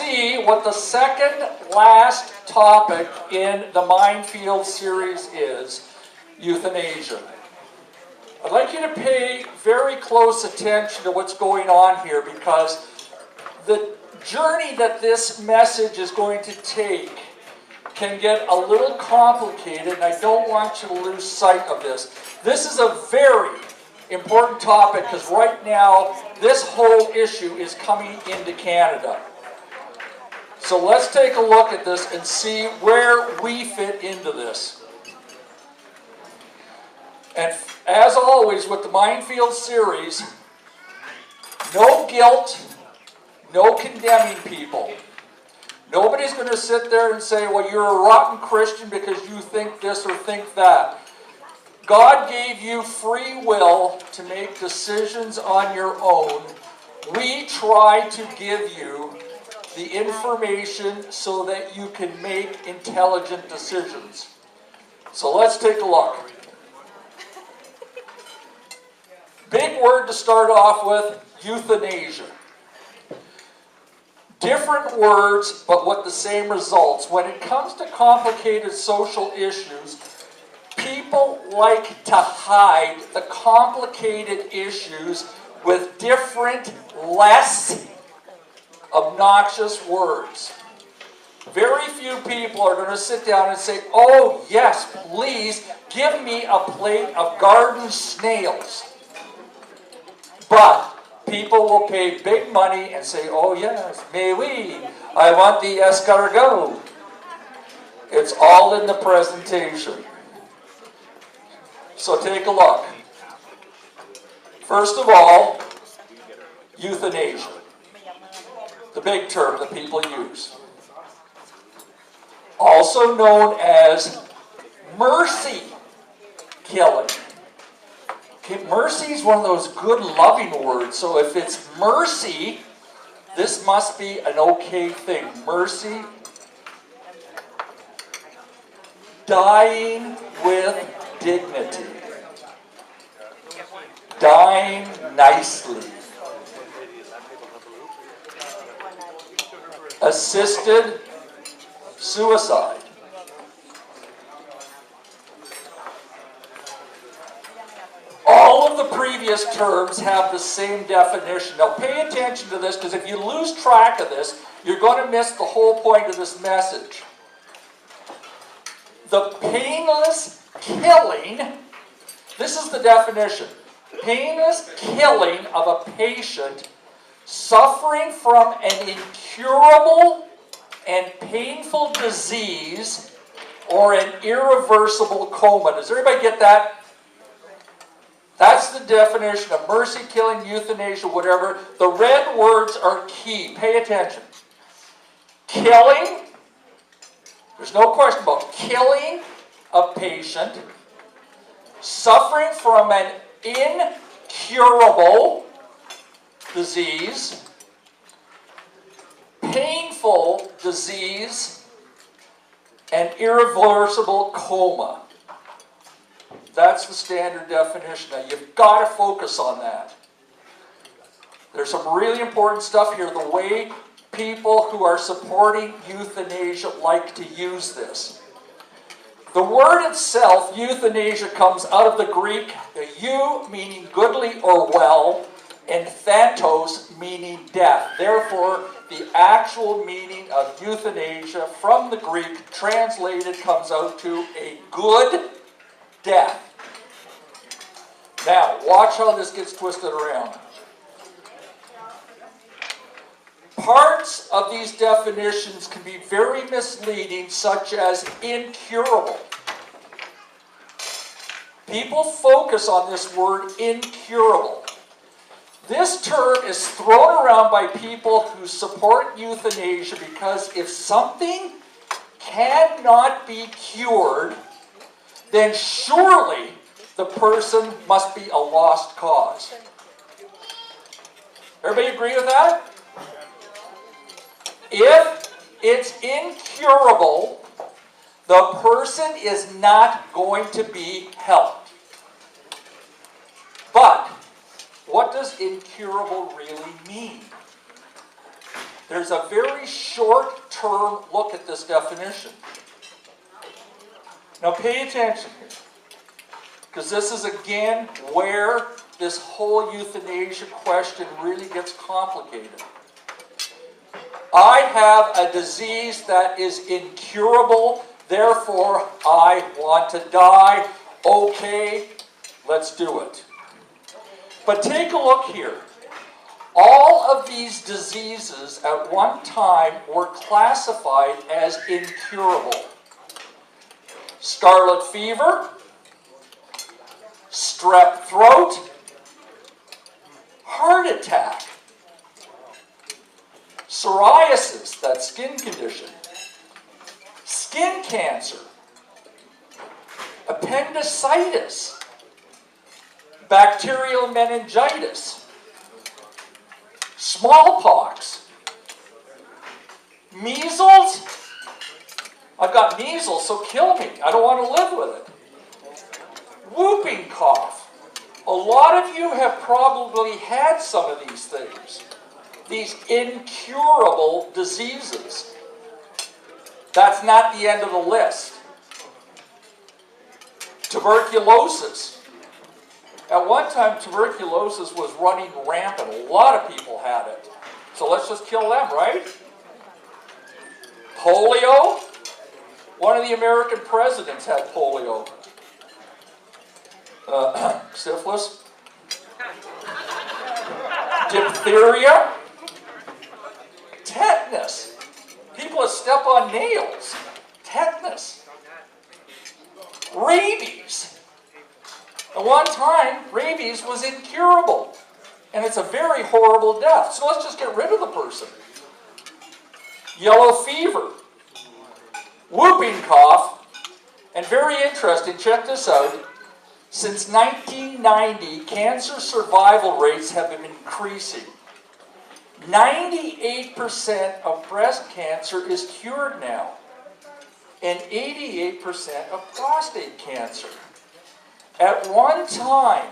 see what the second last topic in the Minefield series is: euthanasia. I'd like you to pay very close attention to what's going on here, because the journey that this message is going to take can get a little complicated, and I don't want you to lose sight of this. This is a very important topic, because right now this whole issue is coming into Canada. So let's take a look at this and see where we fit into this. And as always with the Minefield series, no guilt, no condemning people. Nobody's going to sit there and say, well, you're a rotten Christian because you think this or think that. God gave you free will to make decisions on your own. We try to give you the information so that you can make intelligent decisions. So let's take a look. Big word to start off with: euthanasia. Different words, but with the same results. When it comes to complicated social issues, people like to hide the complicated issues with different, less obnoxious words. Very few people are going to sit down and say, oh yes, please give me a plate of garden snails. But people will pay big money and say, oh yes, mais oui, I want the escargot. It's all in the presentation. So take a look. First of all, euthanasia. The big term that people use. Also known as mercy killing. Okay, mercy is one of those good loving words. So if it's mercy, this must be an okay thing. Mercy. Dying with dignity. Dying nicely. Assisted suicide. All of the previous terms have the same definition. Now pay attention to this, because if you lose track of this, you're going to miss the whole point of this message. The painless killing, this is the definition: painless killing of a patient suffering from an incurable and painful disease or an irreversible coma. Does everybody get that? That's the definition of mercy killing, euthanasia, whatever. The red words are key. Pay attention. Killing, there's no question about killing a patient suffering from an incurable disease, painful disease, and irreversible coma. That's the standard definition. Now you've got to focus on that. There's some really important stuff here. The way people who are supporting euthanasia like to use this. The word itself, euthanasia, comes out of the Greek, the eu meaning goodly or well, and thantos meaning death. Therefore, the actual meaning of euthanasia from the Greek translated comes out to a good death. Now, watch how this gets twisted around. Parts of these definitions can be very misleading, such as incurable. People focus on this word incurable. This term is thrown around by people who support euthanasia because if something cannot be cured, then surely the person must be a lost cause. Everybody agree with that? If it's incurable, the person is not going to be helped. But what does incurable really mean? There's a very short-term look at this definition. Now pay attention here, because this is again where this whole euthanasia question really gets complicated. I have a disease that is incurable, therefore I want to die. Okay, let's do it. But take a look here. All of these diseases at one time were classified as incurable. Scarlet fever, strep throat, heart attack, psoriasis, that skin condition, skin cancer, appendicitis, bacterial meningitis, smallpox, measles. I've got measles, so kill me. I don't want to live with it. Whooping cough. A lot of you have probably had some of these things. These incurable diseases. That's not the end of the list. Tuberculosis. At one time, tuberculosis was running rampant. A lot of people had it. So let's just kill them, right? Polio. One of the American presidents had polio. Syphilis. Diphtheria. Tetanus. People that step on nails. Tetanus. Rabies. At one time, rabies was incurable. And it's a very horrible death. So let's just get rid of the person. Yellow fever. Whooping cough. And very interesting, check this out. Since 1990, cancer survival rates have been increasing. 98% of breast cancer is cured now. And 88% of prostate cancer. At one time,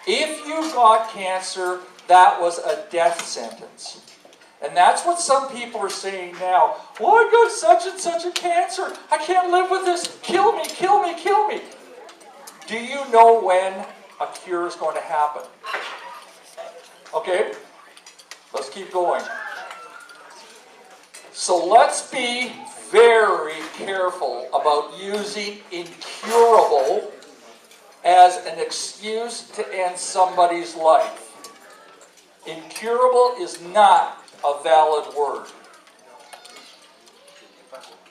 if you got cancer, that was a death sentence. And that's what some people are saying now. Well, I got such and such a cancer. I can't live with this. Kill me, kill me, kill me. Do you know when a cure is going to happen? Okay, let's keep going. So let's be very careful about using incurable as an excuse to end somebody's life. Incurable is not a valid word.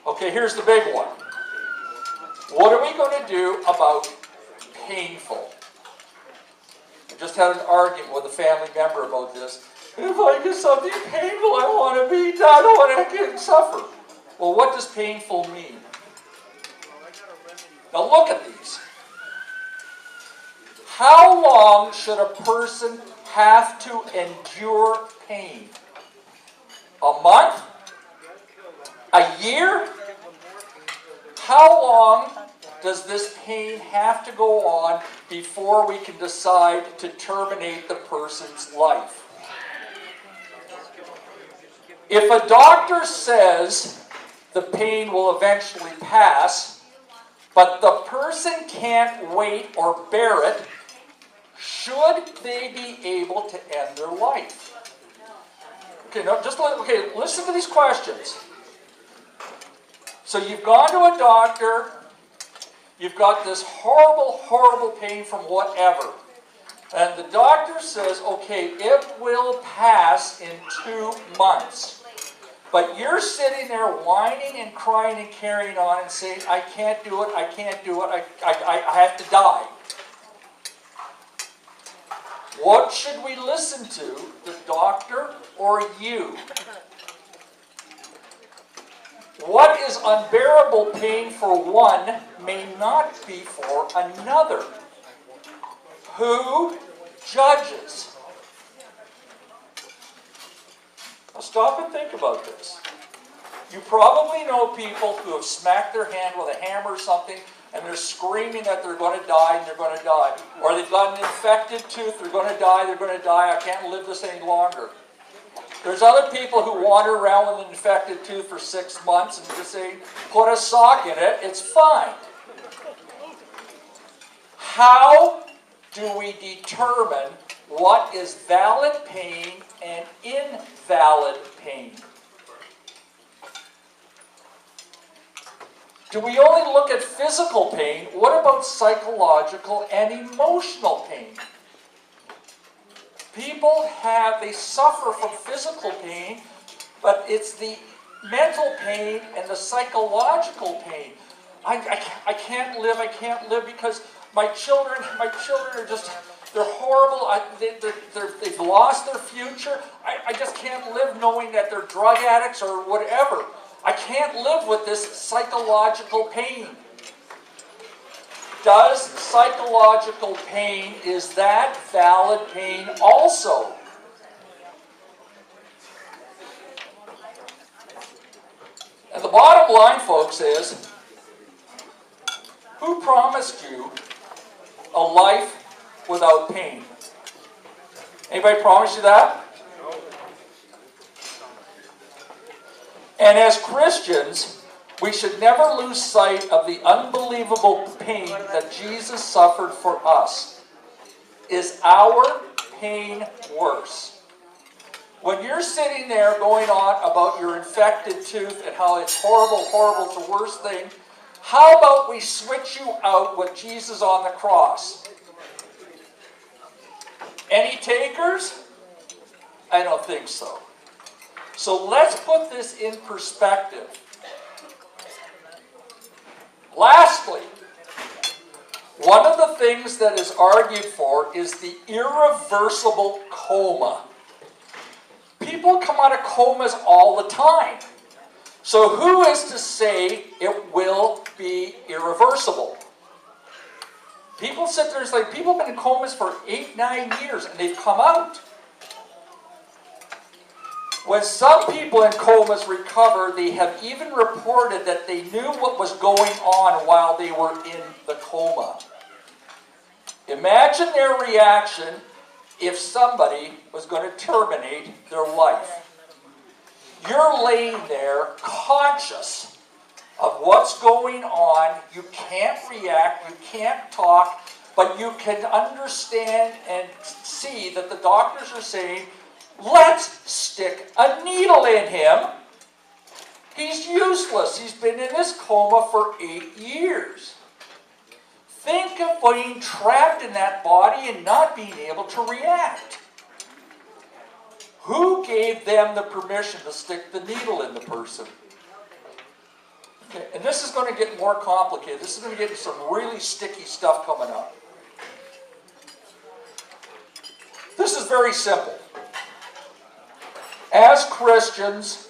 Okay, here's the big one. What are we going to do about painful? I just had an argument with a family member about this. If I do something painful, I want to be done. I don't want to suffer. Well, what does painful mean? Now look at these. How long should a person have to endure pain? A month? A year? How long does this pain have to go on before we can decide to terminate the person's life? If a doctor says the pain will eventually pass, but the person can't wait or bear it, should they be able to end their life? Okay, now listen to these questions. So you've gone to a doctor, you've got this horrible, horrible pain from whatever. And the doctor says, okay, it will pass in 2 months. But you're sitting there whining and crying and carrying on and saying, I can't do it, I can't do it, I have to die. What should we listen to, the doctor or you? What is unbearable pain for one may not be for another. Who judges? Now stop and think about this. You probably know people who have smacked their hand with a hammer or something and they're screaming that they're going to die and they're going to die. Or they've got an infected tooth, they're going to die, I can't live this any longer. There's other people who wander around with an infected tooth for 6 months and just say, put a sock in it, it's fine. How do we determine what is valid pain and invalid pain? Do we only look at physical pain? What about psychological and emotional pain? People they suffer from physical pain, but it's the mental pain and the psychological pain. I can't live because my children are just, they're horrible, they've lost their future. I just can't live knowing that they're drug addicts or whatever. I can't live with this psychological pain. Does psychological pain, is that valid pain also? And the bottom line, folks, is, who promised you a life without pain? Anybody promise you that? And as Christians, we should never lose sight of the unbelievable pain that Jesus suffered for us. Is our pain worse? When you're sitting there going on about your infected tooth and how it's horrible, horrible, it's the worst thing, how about we switch you out with Jesus on the cross? Any takers? I don't think so. So let's put this in perspective. Lastly, one of the things that is argued for is the irreversible coma. People come out of comas all the time. So who is to say it will be irreversible? People sit there and say, people have been in comas for 8, 9 years and they've come out. When some people in comas recover, they have even reported that they knew what was going on while they were in the coma. Imagine their reaction if somebody was going to terminate their life. You're laying there conscious of what's going on. You can't react, you can't talk, but you can understand and see that the doctors are saying, let's stick a needle in him. He's useless. He's been in this coma for 8 years. Think of being trapped in that body and not being able to react. Who gave them the permission to stick the needle in the person? Okay, and this is going to get more complicated. This is going to get into some really sticky stuff coming up. This is very simple. As Christians,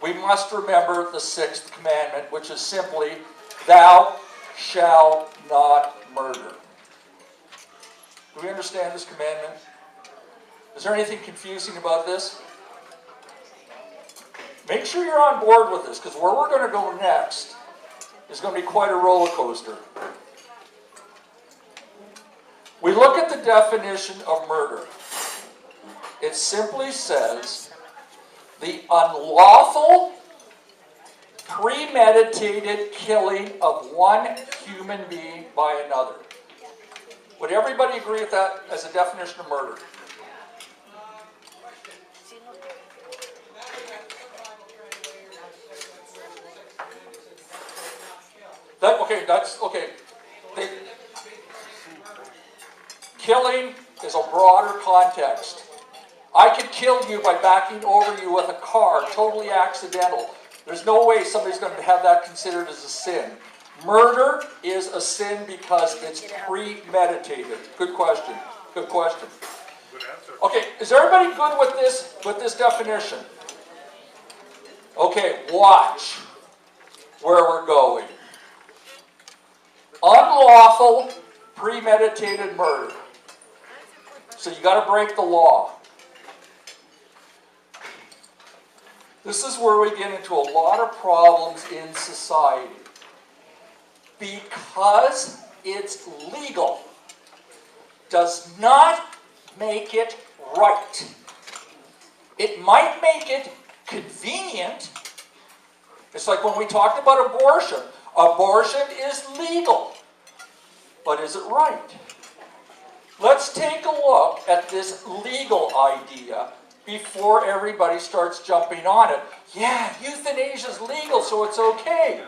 we must remember the 6th commandment, which is simply, thou shalt not murder. Do we understand this commandment? Is there anything confusing about this? Make sure you're on board with this, because where we're going to go next is going to be quite a roller coaster. We look at the definition of murder. It simply says, the unlawful, premeditated killing of one human being by another. Would everybody agree with that as a definition of murder? That's okay. Killing is a broader context. I could kill you by backing over you with a car, totally accidental. There's no way somebody's going to have that considered as a sin. Murder is a sin because it's premeditated. Good question. Good question. Okay, is everybody good with this definition? Okay, watch where we're going. Unlawful, premeditated murder. So you got to break the law. This is where we get into a lot of problems in society. Because it's legal does not make it right. It might make it convenient. It's like when we talked about abortion. Abortion is legal. But is it right? Let's take a look at this legal idea before everybody starts jumping on it. Yeah, euthanasia is legal, so it's okay.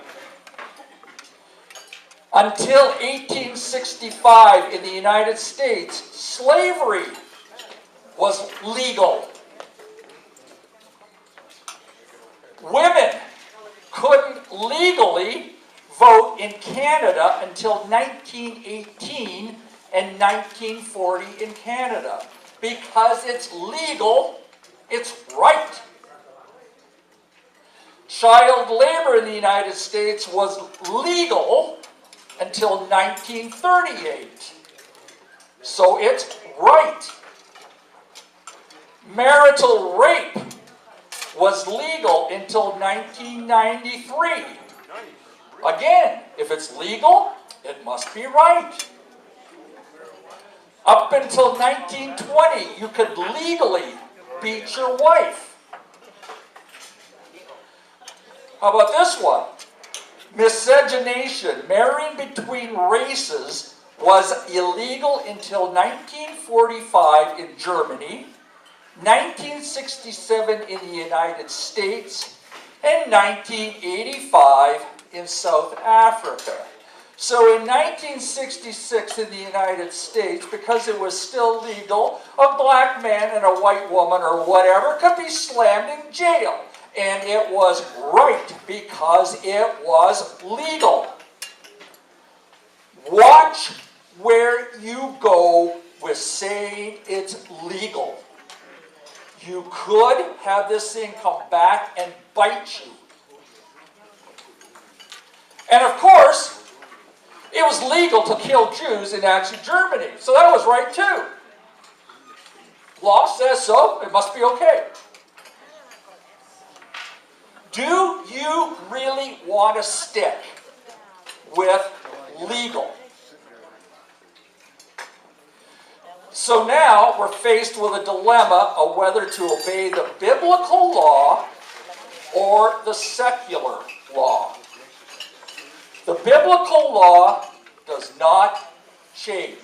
Until 1865 in the United States, slavery was legal. Women couldn't legally vote in Canada until 1918 and 1940 in Canada. Because it's legal, it's right. Child labor in the United States was legal until 1938. So it's right. Marital rape was legal until 1993. Again, if it's legal, it must be right. Up until 1920, you could legally beat your wife. How about this one? Miscegenation, marrying between races, was illegal until 1945 in Germany, 1967 in the United States, and 1985 in South Africa. So in 1966 in the United States, because it was still legal, a black man and a white woman or whatever could be slammed in jail. And it was right because it was legal. Watch where you go with saying it's legal. You could have this thing come back and bite you. And of course, it was legal to kill Jews in Nazi Germany. So that was right too. Law says so, it must be okay. Do you really want to stick with legal? So now we're faced with a dilemma of whether to obey the biblical law or the secular law. The biblical law does not change.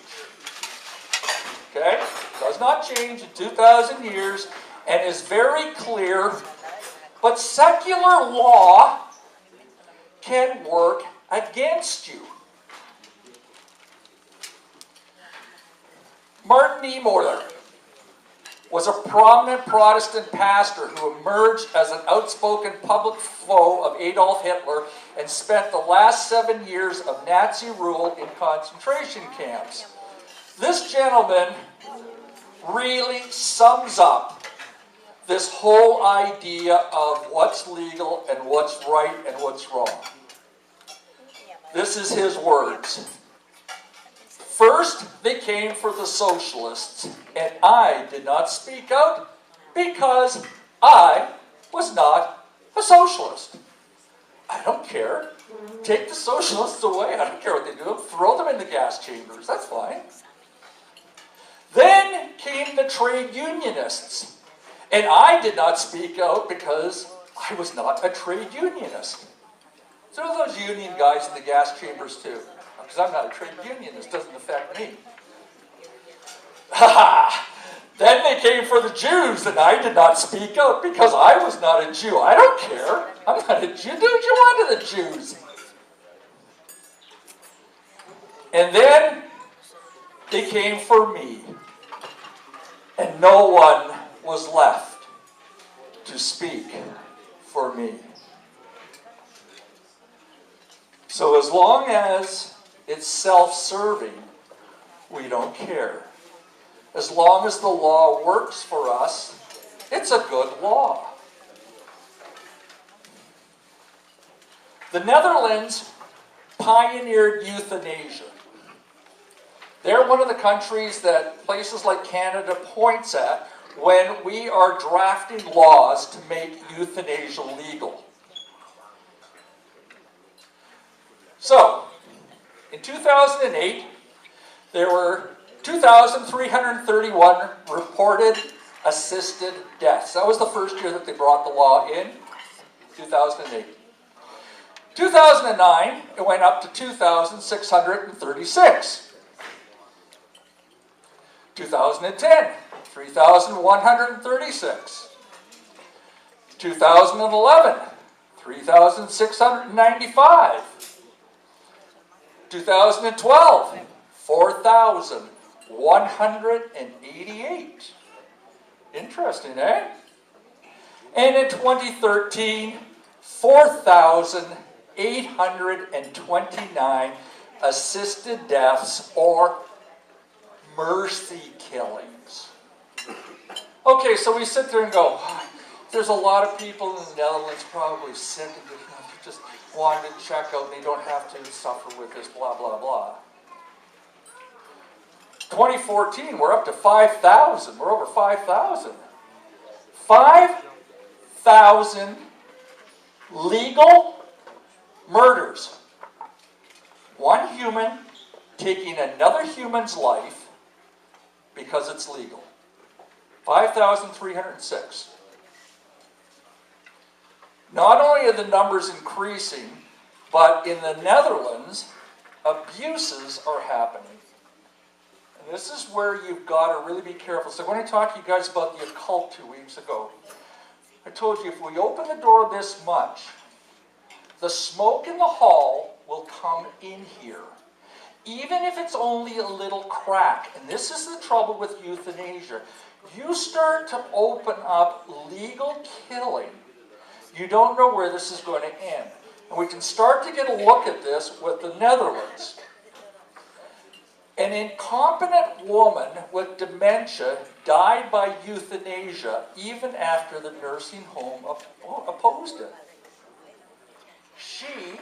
Okay? Does not change in 2,000 years and is very clear. But secular law can work against you. Martin Niemöller was a prominent Protestant pastor who emerged as an outspoken public foe of Adolf Hitler and spent the last 7 years of Nazi rule in concentration camps. This gentleman really sums up this whole idea of what's legal and what's right and what's wrong. This is his words. First, they came for the socialists, and I did not speak out because I was not a socialist. I don't care. Take the socialists away. I don't care what they do. Throw them in the gas chambers. That's fine. Then came the trade unionists. And I did not speak out because I was not a trade unionist. So those union guys in the gas chambers too. Because I'm not a trade unionist, doesn't affect me. Then they came for the Jews, and I did not speak out because I was not a Jew. I don't care. I'm not a Jew. Do what you want to the Jews. And then they came for me. And no one was left to speak for me. So as long as it's self-serving, we don't care. As long as the law works for us, it's a good law. The Netherlands pioneered euthanasia. They're one of the countries that places like Canada points at when we are drafting laws to make euthanasia legal. So, in 2008, there were 2,331 reported assisted deaths. That was the first year that they brought the law in, 2008. 2009, it went up to 2,636. 2010, 3,136. 2011, 3,695. 2012, 4,188. Interesting, eh? And in 2013, 4,829 assisted deaths or mercy killings. Okay, so we sit there and go, there's a lot of people in the Netherlands probably sick and they just wanted to check out and they don't have to suffer with this, blah, blah, blah. 2014, we're up to 5,000. We're over 5,000. 5,000 legal murders. One human taking another human's life because it's legal. 5,306. Not only are the numbers increasing, but in the Netherlands, abuses are happening. And this is where you've got to really be careful. So when I talked to you guys about the occult 2 weeks ago, I told you if we open the door this much, the smoke in the hall will come in here. Even if it's only a little crack. And this is the trouble with euthanasia. You start to open up legal killing, you don't know where this is going to end. And we can start to get a look at this with the Netherlands. An incompetent woman with dementia died by euthanasia even after the nursing home opposed it. She,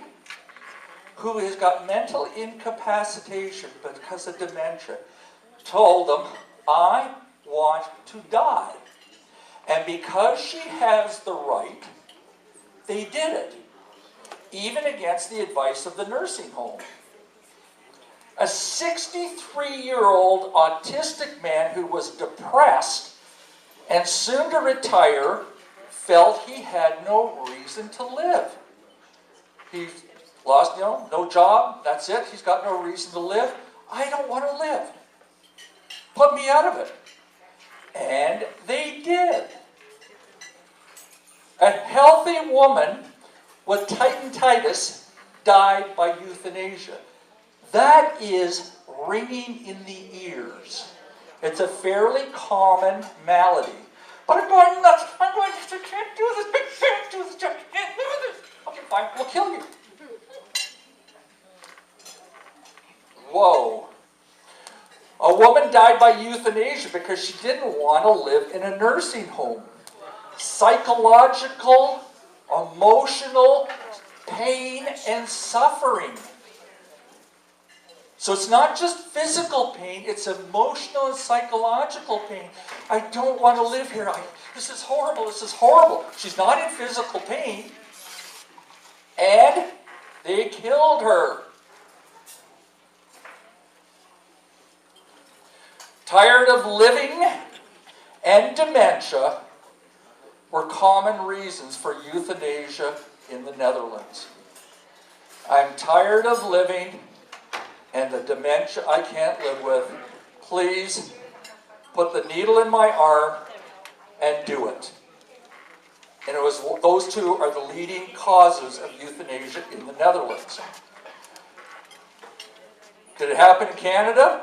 who has got mental incapacitation because of dementia, told them, I want to die. And because she has the right, they did it, even against the advice of the nursing home. A 63-year-old autistic man who was depressed and soon to retire felt he had no reason to live. He's lost, no job, that's it, he's got no reason to live. I don't want to live. Put me out of it. And they did. A healthy woman with titinnitis died by euthanasia. That is ringing in the ears. It's a fairly common malady. But I'm going nuts. I'm going nuts. I can't do this. I can't do this. I can't do this. Okay, fine. We'll kill you. Whoa. A woman died by euthanasia because she didn't want to live in a nursing home. Psychological, emotional pain and suffering. So it's not just physical pain, it's emotional and psychological pain. I don't want to live here. This is horrible, this is horrible. She's not in physical pain. And they killed her. Tired of living and dementia were common reasons for euthanasia in the Netherlands. I'm tired of living and the dementia I can't live with. Please put the needle in my arm and do it. And it was those two are the leading causes of euthanasia in the Netherlands. Did it happen in Canada?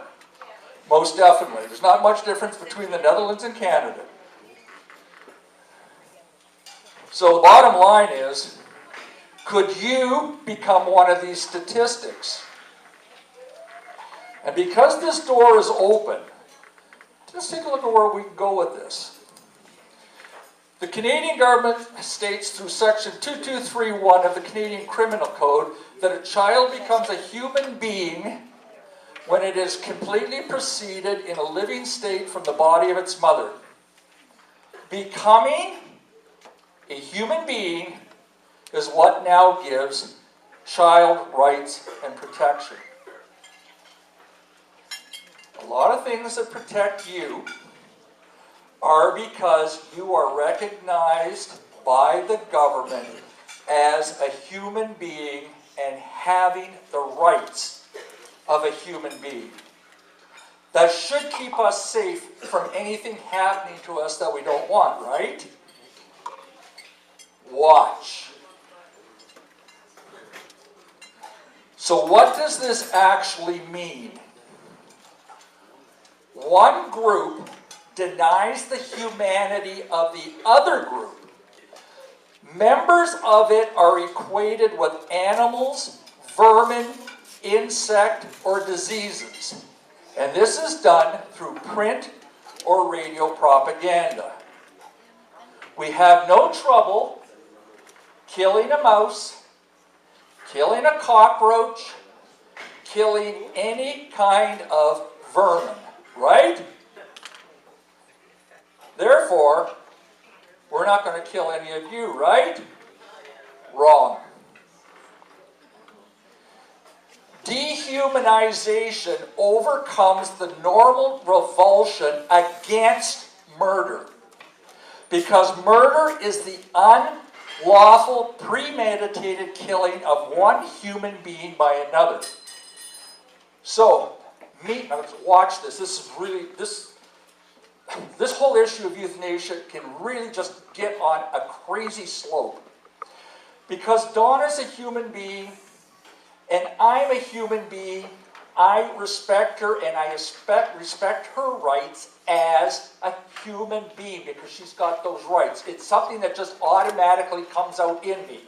Most definitely. There's not much difference between the Netherlands and Canada. So the bottom line is, could you become one of these statistics? And because this door is open, let's take a look at where we can go with this. The Canadian government states through section 2231 of the Canadian Criminal Code that a child becomes a human being when it is completely proceeded in a living state from the body of its mother. Becoming a human being is what now gives child rights and protection. A a lot of things that protect you are because you are recognized by the government as a human being and having the rights of a human being. That should keep us safe from anything happening to us that we don't want, right? Watch. So what does this actually mean? One group denies the humanity of the other group. Members of it are equated with animals, vermin, insect, or diseases. And this is done through print or radio propaganda. We have no trouble killing a mouse, killing a cockroach, killing any kind of vermin, right? Therefore, we're not going to kill any of you, right? Wrong. Dehumanization overcomes the normal revulsion against murder. Because murder is the unlawful, premeditated killing of one human being by another. So, watch this. This is really, this whole issue of euthanasia can really just get on a crazy slope. Because Dawn is a human being, and I'm a human being, I respect her and I respect her rights as a human being because she's got those rights. It's something that just automatically comes out in me.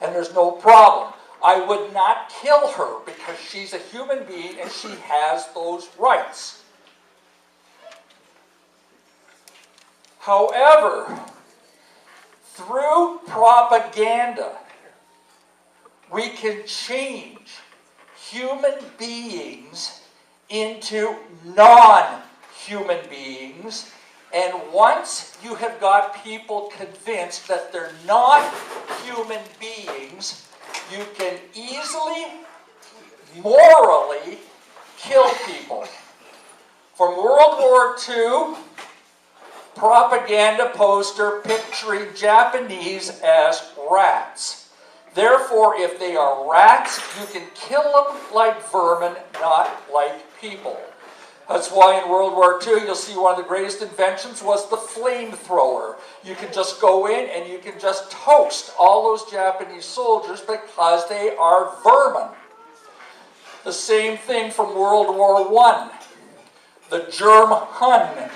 And there's no problem. I would not kill her because she's a human being and she has those rights. However, through propaganda, we can change human beings into non-human beings. And once you have got people convinced that they're not human beings, you can easily, morally, kill people. From World War II, propaganda poster picturing Japanese as rats. Therefore, if they are rats, you can kill them like vermin, not like people. That's why in World War II, you'll see one of the greatest inventions was the flamethrower. You can just go in and you can just toast all those Japanese soldiers because they are vermin. The same thing from World War I. The Germ Hun,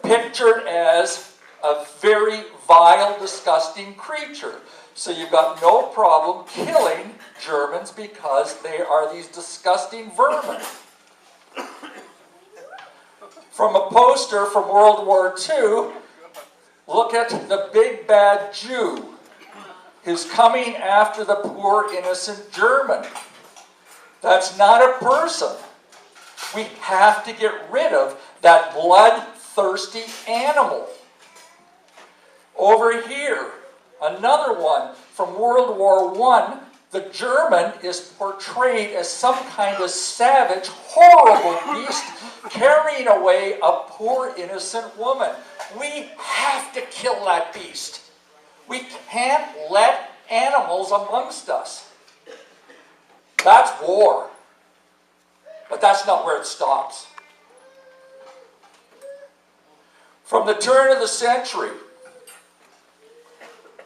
pictured as a very vile, disgusting creature. So you've got no problem killing Germans because they are these disgusting vermin. From a poster from World War II, look at the big bad Jew who's coming after the poor innocent German. That's not a person. We have to get rid of that bloodthirsty animal. Over here, another one from World War I, the German is portrayed as some kind of savage, horrible beast carrying away a poor innocent woman. We have to kill that beast. We can't let animals amongst us. That's war. But that's not where it stops. From the turn of the century,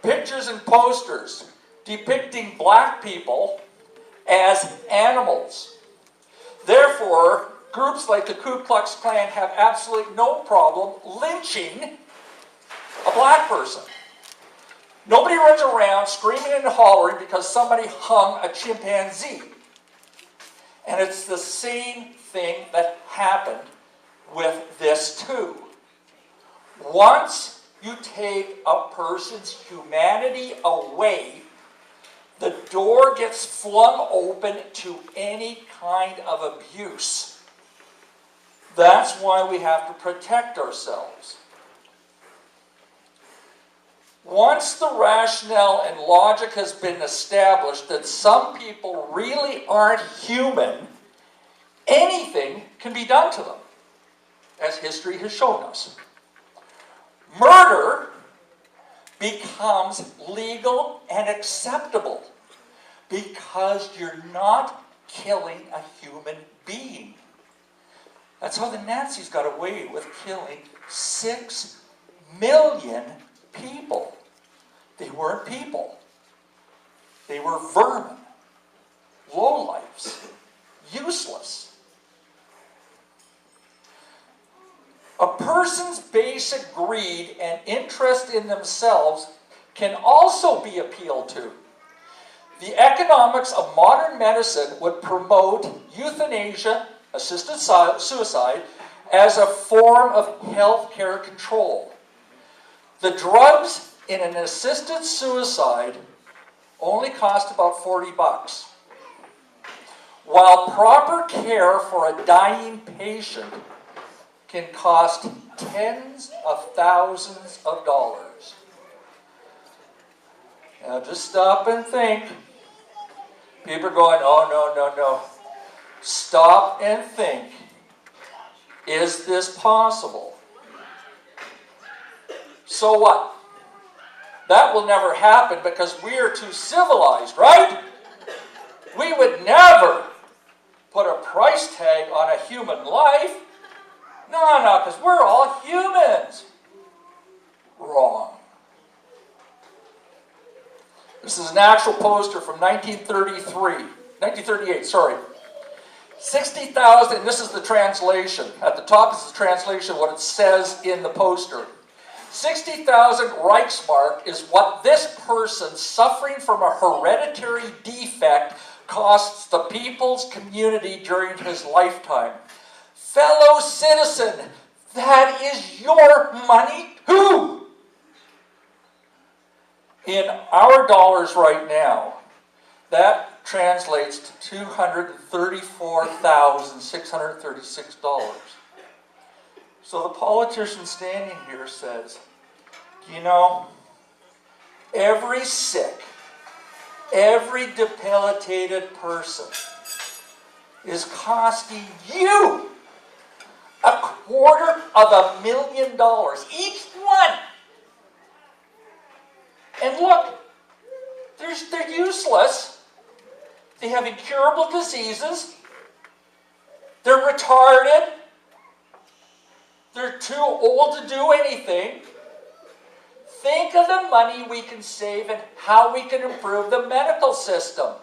pictures and posters depicting black people as animals. Therefore, groups like the Ku Klux Klan have absolutely no problem lynching a black person. Nobody runs around screaming and hollering because somebody hung a chimpanzee. And it's the same thing that happened with this too. Once you take a person's humanity away, the door gets flung open to any kind of abuse. That's why we have to protect ourselves. Once the rationale and logic has been established that some people really aren't human, anything can can be done to them, as history has shown us. Murder becomes legal and acceptable because you're not killing a human being. That's how the Nazis got away with killing 6 million people. They weren't people. They were vermin, lowlifes, useless. A person's basic greed and interest in themselves can also be appealed to. The economics of modern medicine would promote euthanasia, assisted suicide, as a form of healthcare control. The drugs in an assisted suicide only cost about $40, while proper care for a dying patient can cost tens of thousands of dollars. Now just stop and think. People are going, oh, no. Stop and think. Is this possible? So what? That will never happen because we are too civilized, right? We would never put a price tag on a human life. No, because we're all humans. Wrong. This is an actual poster from 1938, sorry. 60,000, this is the translation. At the top is the translation of what it says in the poster. 60,000 Reichsmark is what this person suffering from a hereditary defect costs the people's community during his lifetime. Fellow citizen, that is your money too. In our dollars right now, that translates to $234,636. So the politician standing here says, you know, every sick, every debilitated person is costing you $250,000 each one. And look, they're useless. They have incurable diseases. They're retarded. They're too old to do anything. Think of the money we can save and how we can improve the medical system.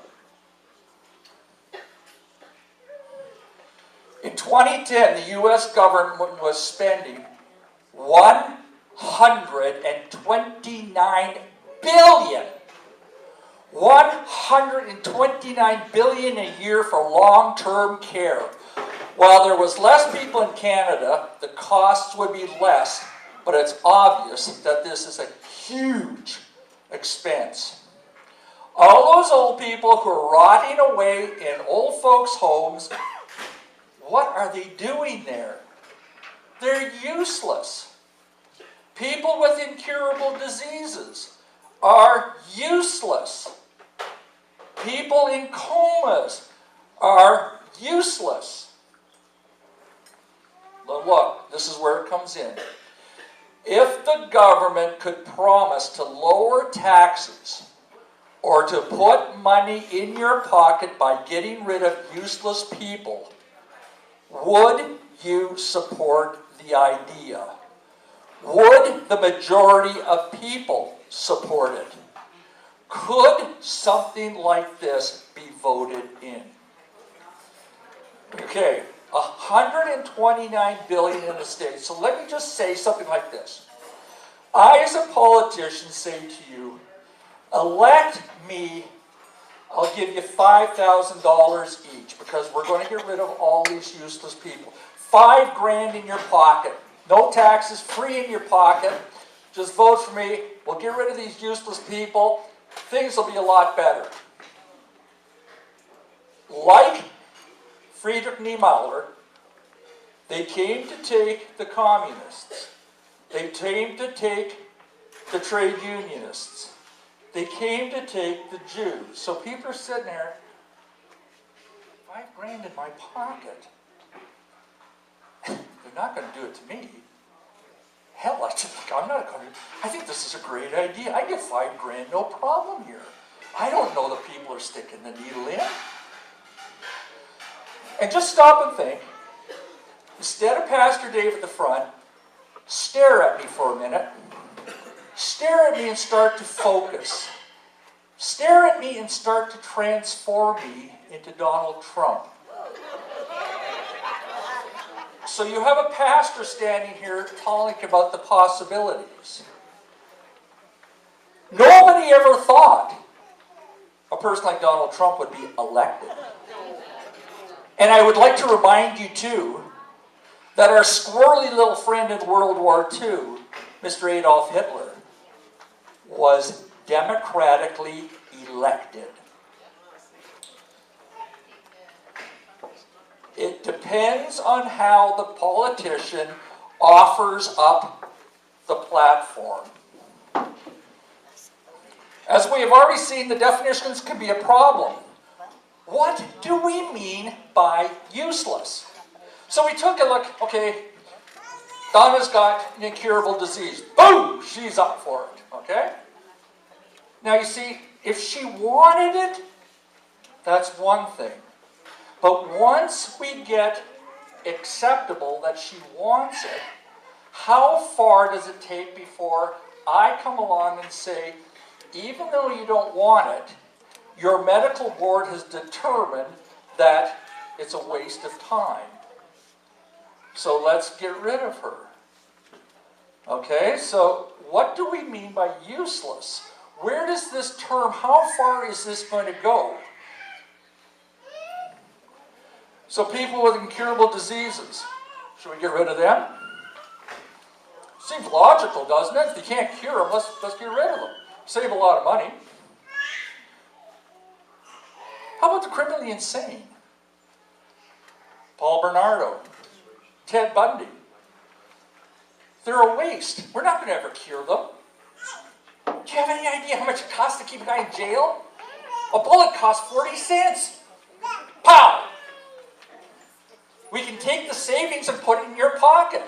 In 2010, the U.S. government was spending $129 billion. $129 billion a year for long-term care. While there was less people in Canada, the costs would be less, but it's obvious that this is a huge expense. All those old people who are rotting away in old folks' homes, what are they doing there? They're useless. People with incurable diseases are useless. People in comas are useless. But look, this is where it comes in. If the government could promise to lower taxes or to put money in your pocket by getting rid of useless people, would you support the idea? Would the majority of people support it? Could something like this be voted in? Okay, $129 billion in the States. So let me just say something like this. I, as a politician, say to you, elect me, I'll give you $5,000 each because we're going to get rid of all these useless people. $5,000 in your pocket. No taxes, free in your pocket. Just vote for me. We'll get rid of these useless people. Things will be a lot better. Like Friedrich Niemöller, they came to take the communists. They came to take the trade unionists. They came to take the Jews. So people are sitting there, $5,000 in my pocket. you're not going to do it to me. Hell, I'm not going to. I think this is a great idea. I get $5,000, no problem here. I don't know the people are sticking the needle in. And just stop and think. Instead of Pastor Dave at the front, stare at me for a minute. Stare at me and start to focus. Stare at me and start to transform me into Donald Trump. So you have a pastor standing here talking about the possibilities. Nobody ever thought a person like Donald Trump would be elected. And I would like to remind you too, that our squirrely little friend in World War II, Mr. Adolf Hitler, was democratically elected. It depends on how the politician offers up the platform. As we have already seen, the definitions can be a problem. What do we mean by useless? So we took a look, okay, Donna's got an incurable disease. Boom! She's up for it, okay? Now you see, if she wanted it, that's one thing. But once we get acceptable that she wants it, how far does it take before I come along and say, even though you don't want it, your medical board has determined that it's a waste of time. So let's get rid of her. Okay, so what do we mean by useless? Where does this term, how far is this going to go? So people with incurable diseases, should we get rid of them? Seems logical, doesn't it? If you can't cure them, let's get rid of them. Save a lot of money. How about the criminally insane? Paul Bernardo, Ted Bundy. They're a waste. We're not going to ever cure them. Do you have any idea how much it costs to keep a guy in jail? A bullet costs 40 cents. Pow! We can take the savings and put it in your pocket.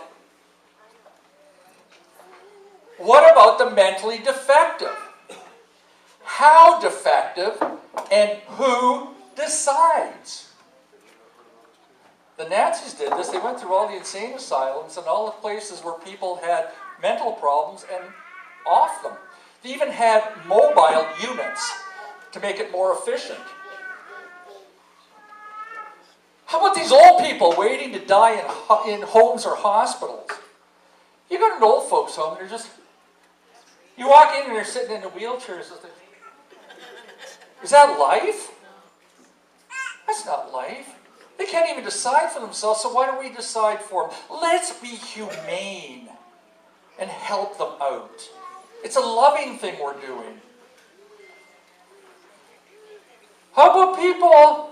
What about the mentally defective? How defective and who decides? The Nazis did this. They went through all the insane asylums and all the places where people had mental problems and off them. They even had mobile units to make it more efficient. How about these old people waiting to die in homes or hospitals? You go to an old folks' home and they're just, you walk in and they're sitting in a wheelchair. Is that life? That's not life. They can't even decide for themselves, so why don't we decide for them? Let's be humane and help them out. It's a loving thing we're doing. How about people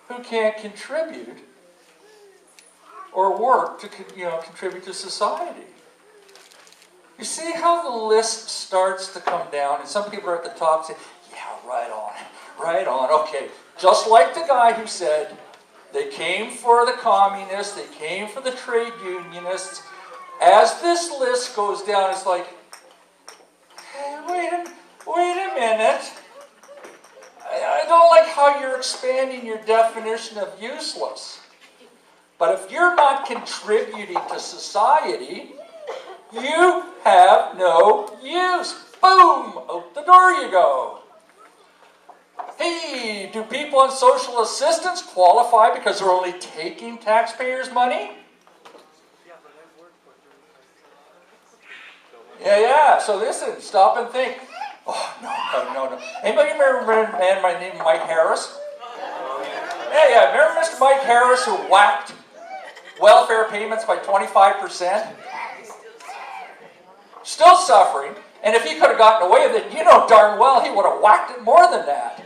who can't contribute or work to contribute to society? You see how the list starts to come down, and some people are at the top saying, yeah, right on, okay. Just like the guy who said, they came for the communists, they came for the trade unionists. As this list goes down, it's like, hey, wait a minute. I don't like how you're expanding your definition of useless. But if you're not contributing to society, you have no use. Boom! Out the door you go. Hey, do people on social assistance qualify because they're only taking taxpayers' money? Yeah. So listen, stop and think. Oh, no. Anybody remember a man by the name of Mike Harris? Yeah. Remember Mr. Mike Harris who whacked welfare payments by 25%? Still suffering. And if he could have gotten away with it, you know darn well he would have whacked it more than that.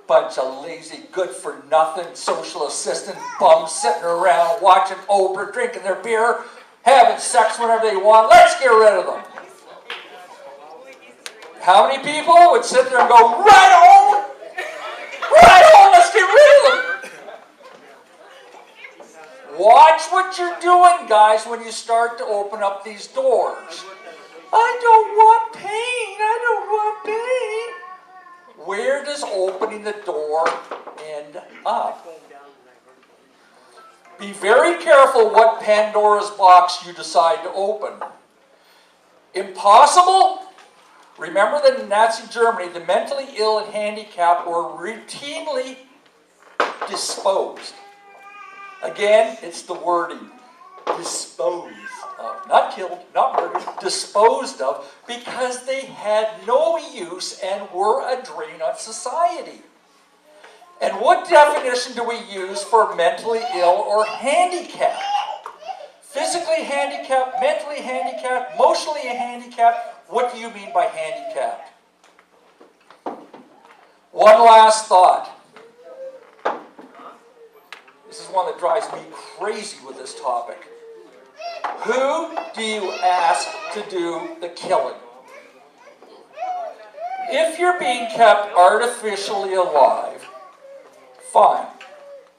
Bunch of lazy, good-for-nothing social assistant bums sitting around watching Oprah, drinking their beer, having sex whenever they want. Let's get rid of them. How many people would sit there and go, right on, let's get rid of them? Watch what you're doing, guys, when you start to open up these doors. I don't want pain. I don't want pain. Where does opening the door end up? Be very careful what Pandora's box you decide to open. Impossible? Remember that in Nazi Germany, the mentally ill and handicapped were routinely disposed. Again, it's the wording. Disposed of. Not killed, not murdered, disposed of, because they had no use and were a drain on society. And what definition do we use for mentally ill or handicapped? Physically handicapped, mentally handicapped, emotionally handicapped. What do you mean by handicapped? One last thought. This is one that drives me crazy with this topic. Who do you ask to do the killing? If you're being kept artificially alive, fine.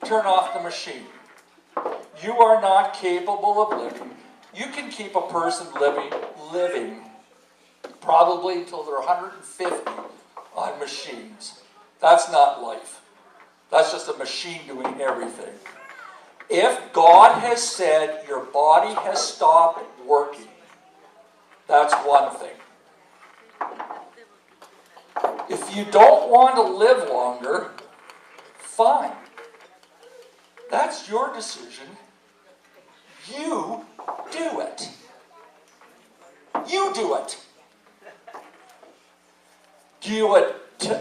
Turn off the machine. You are not capable of living. You can keep a person living probably until they're 150 on machines. That's not life. That's just a machine doing everything. If God has said your body has stopped working, that's one thing. If you don't want to live longer, fine. That's your decision. You do it. You do it. Do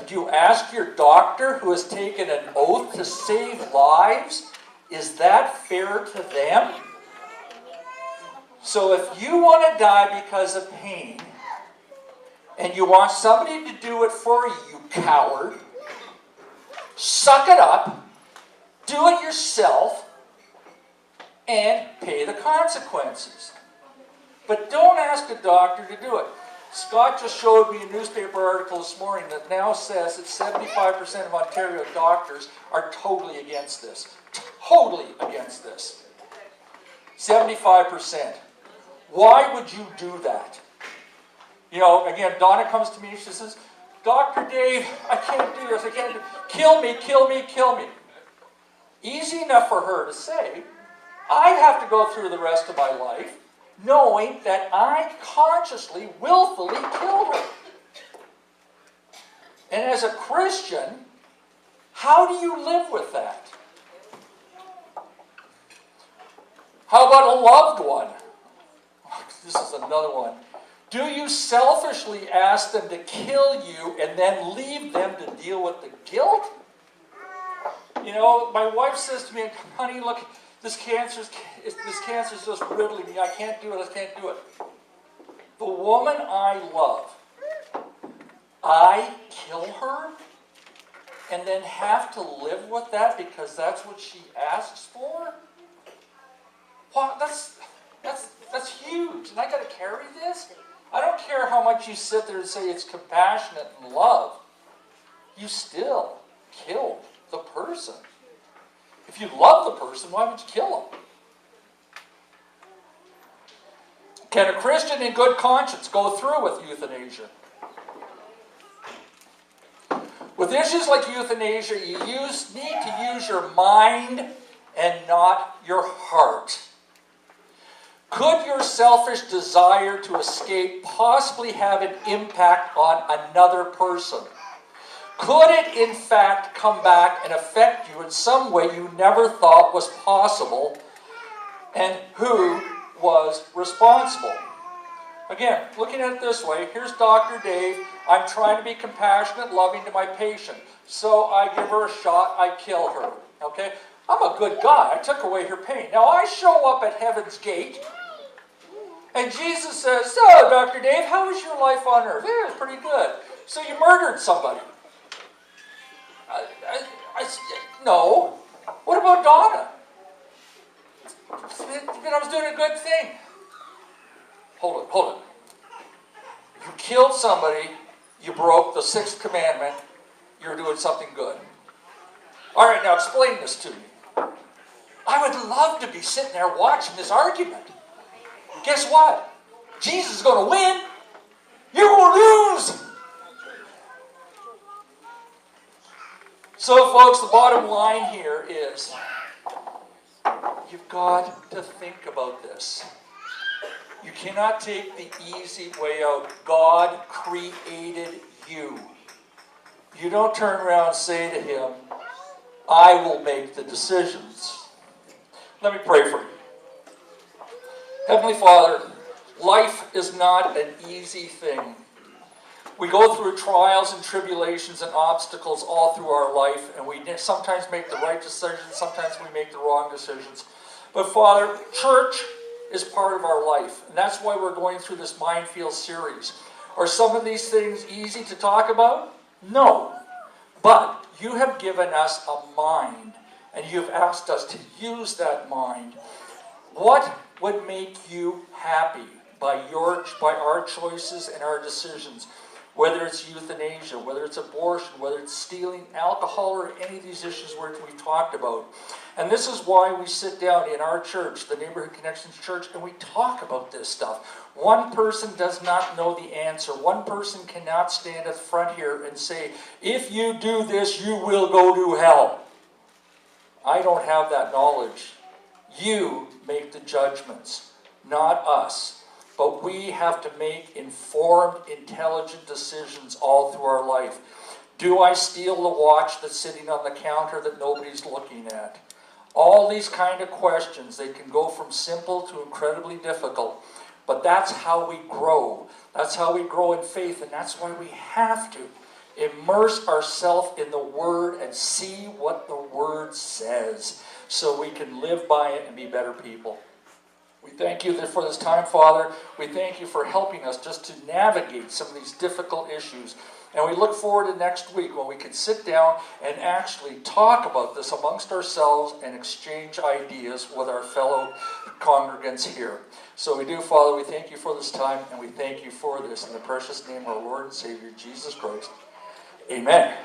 you ask your doctor who has taken an oath to save lives? Is that fair to them? So if you want to die because of pain, and you want somebody to do it for you, you coward, suck it up, do it yourself, and pay the consequences. But don't ask a doctor to do it. Scott just showed me a newspaper article this morning that now says that 75% of Ontario doctors are totally against this. Totally against this. 75%. Why would you do that? You know, again, Donna comes to me, she says, Dr. Dave, I can't do this, I can't do this. Kill me, kill me, kill me. Easy enough for her to say. I have to go through the rest of my life knowing that I consciously, willfully killed her. And as a Christian, how do you live with that? How about a loved one? This is another one. Do you selfishly ask them to kill you and then leave them to deal with the guilt? You know, my wife says to me, honey, look, this cancer's just riddling me. I can't do it. I can't do it. The woman I love, I kill her and then have to live with that because that's what she asks for? Wow, that's huge. And I got to carry this? I don't care how much you sit there and say it's compassionate and love. You still killed the person. If you love the person, why would you kill him? Can a Christian in good conscience go through with euthanasia? With issues like euthanasia, you need to use your mind and not your heart. Could your selfish desire to escape possibly have an impact on another person? Could it, in fact, come back and affect you in some way you never thought was possible? And who was responsible? Again, looking at it this way, here's Dr. Dave. I'm trying to be compassionate, loving to my patient. So I give her a shot, I kill her. Okay? I'm a good guy. I took away her pain. Now I show up at heaven's gate, and Jesus says, so, Dr. Dave, how was your life on earth? Yeah, it was pretty good. So you murdered somebody. No. What about Donna? I was doing a good thing. Hold it. If you killed somebody, you broke the 6th commandment, you're doing something good. All right, now explain this to me. I would love to be sitting there watching this argument. Guess what? Jesus is going to win. You're going to lose. So, folks, the bottom line here is you've got to think about this. You cannot take the easy way out. God created you. You don't turn around and say to him, I will make the decisions. Let me pray for you. Heavenly Father, life is not an easy thing. We go through trials and tribulations and obstacles all through our life, and we sometimes make the right decisions, sometimes we make the wrong decisions. But Father, church is part of our life, and that's why we're going through this Minefield series. Are some of these things easy to talk about? No. But you have given us a mind, and you've asked us to use that mind. What would make you happy by our choices and our decisions? Whether it's euthanasia, whether it's abortion, whether it's stealing alcohol, or any of these issues we've talked about. And this is why we sit down in our church, the Neighborhood Connections Church, and we talk about this stuff. One person does not know the answer. One person cannot stand at the front here and say, if you do this, you will go to hell. I don't have that knowledge. You make the judgments, not us. But we have to make informed, intelligent decisions all through our life. Do I steal the watch that's sitting on the counter that nobody's looking at? All these kind of questions, they can go from simple to incredibly difficult. But that's how we grow. That's how we grow in faith, and that's why we have to immerse ourselves in the Word and see what the Word says so we can live by it and be better people. We thank you for this time, Father. We thank you for helping us just to navigate some of these difficult issues. And we look forward to next week when we can sit down and actually talk about this amongst ourselves and exchange ideas with our fellow congregants here. So we do, Father, we thank you for this time, and we thank you for this in the precious name of our Lord and Savior, Jesus Christ. Amen.